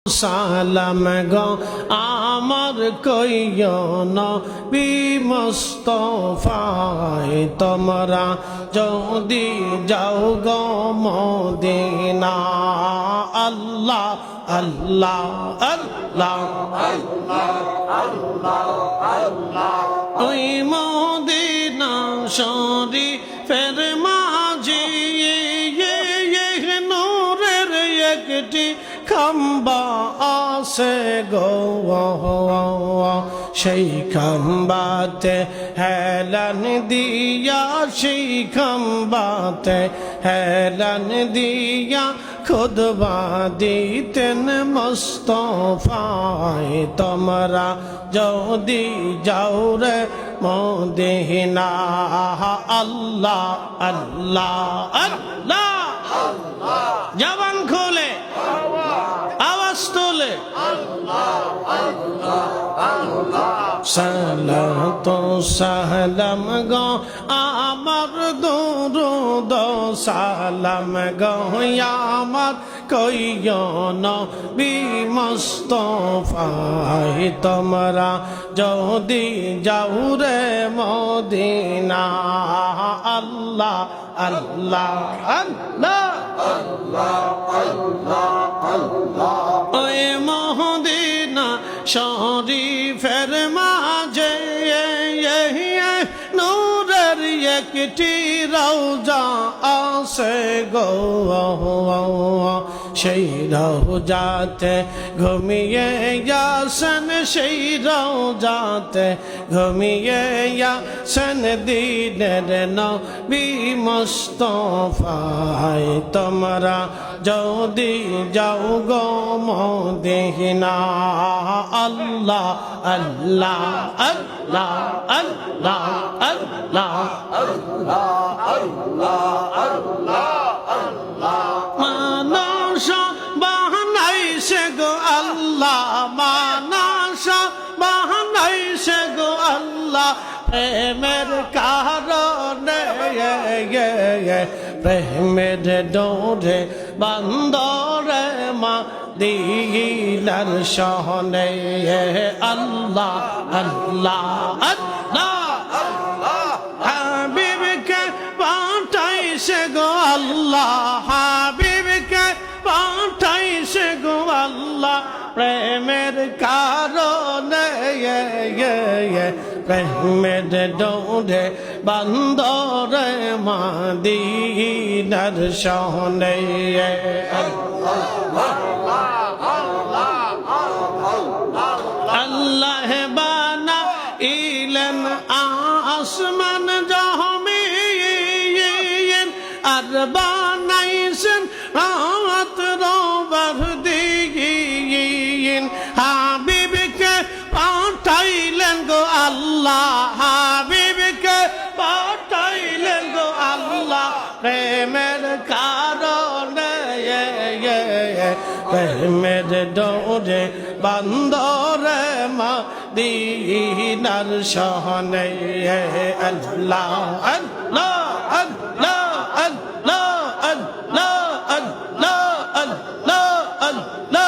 সালাম গো আমার কইও নবী মুস্তাফায় তোমরা যদি যাও গো মদিনা আল্লাহ আল্লাহ আল্লাহ আল্লাহ আল্লাহ আল্লাহ ওই মদিনা শরীফের মাঝে নূরের একটি খাম্বা আছে গো সেই খাম্বাতে হেলান দিয়া সেই খাম্বাতে হেলান দিয়া খুতবা দিতেন মুস্তাফায় তোমরা যদি যাও রে মদিনা আল্লাহ আল্লাহ আল্লাহ জবান খোলে আওয়াজ তোলে সালাতু সালাম গো আমার দুরূদ সালাম গো আমার কইও নবী মুস্তাফায় তোমরা যদি যাও রে মদিনা আল্লাহ আল্লাহ আল্লাহ ওই মদিনা শরীফের মাঝে নূরের একটি রওজা আছে গো সেই রওজাতে ঘুমিয়ে যাসন সেই রওজাতে ঘুমিয়ে যাসন দিনের নবী মুস্তাফায় তোমরা যদি যাও গো মদিনা আল্লাহ আল্লাহ আল্লাহ আল্লাহ আল্লাহ আল্লাহ আল্লাহ আল্লাহ মানসা বানাইছে গো আল্লাহ মানসা বানাইছে গো আল্লাহ প্রেমের কারণে প্রেমের ডোরে বান্দরে মদিনার শহরে আল্লাহ আল্লাহ আল্লাহ হাবিবকে পাঠাইছে গো আল্লাহ হাবিবকে পাঠাইছে গো আল্লাহ প্রেমের কারণে প্রেমের ডোরে বান্দরে মদিনার শহরে আল্লাহ বানা ইলেন আসমান জমিন আর বানাইছেন রাত রবার দিন হাবিবকে পাঠাইলেন গো আল্লাহ হাবিবকে পাঠাইলেন গো আল্লাহ প্রেমের কারণে প্রেমের ডোরে বান্দরে মদিনার শহরে আল্লাহ আল্লাহ আল্লাহ আল্লাহ আল্লাহ আল্লাহ আল্লাহ আল্লাহ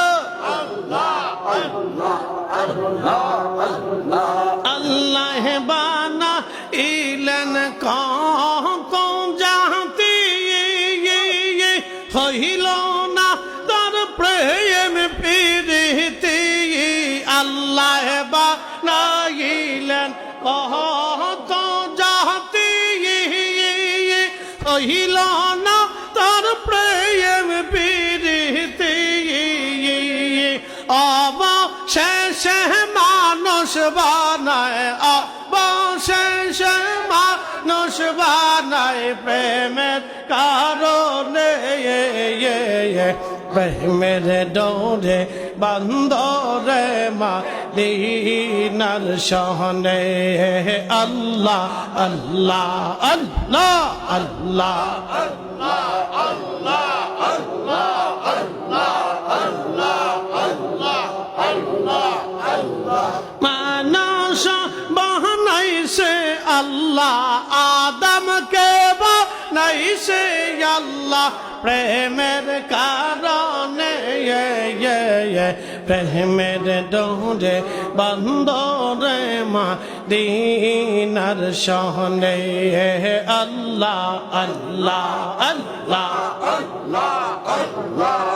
আল্লাহ বানা ইলেন কখন জাতি হইল না তার প্রেম প্রীতি আল্লাহ বানাইলেন কখন জাতি হইল না তার প্রেম প্রীতি অবশেষে মানুষ বানায় অবশেষে মানুষ বানায় প্রেমের কারণে প্রেমের ডোরে বান্দরে মদিনার শহরে আল্লাহ আল্লাহ আল্লাহ আল্লাহ আল্লাহ আল্লাহ আল্লাহ আল্লাহ আল্লাহ আল্লাহ আল্লাহ মানসা বানাইছে আল্লাহ আদমকে বানাইছে আল্লাহ প্রেমের কারণে রে প্রেমের ডোরে বন্দরে মদিনার শহরে আল্লাহ আল্লাহ আল্লাহ Allah, Allah,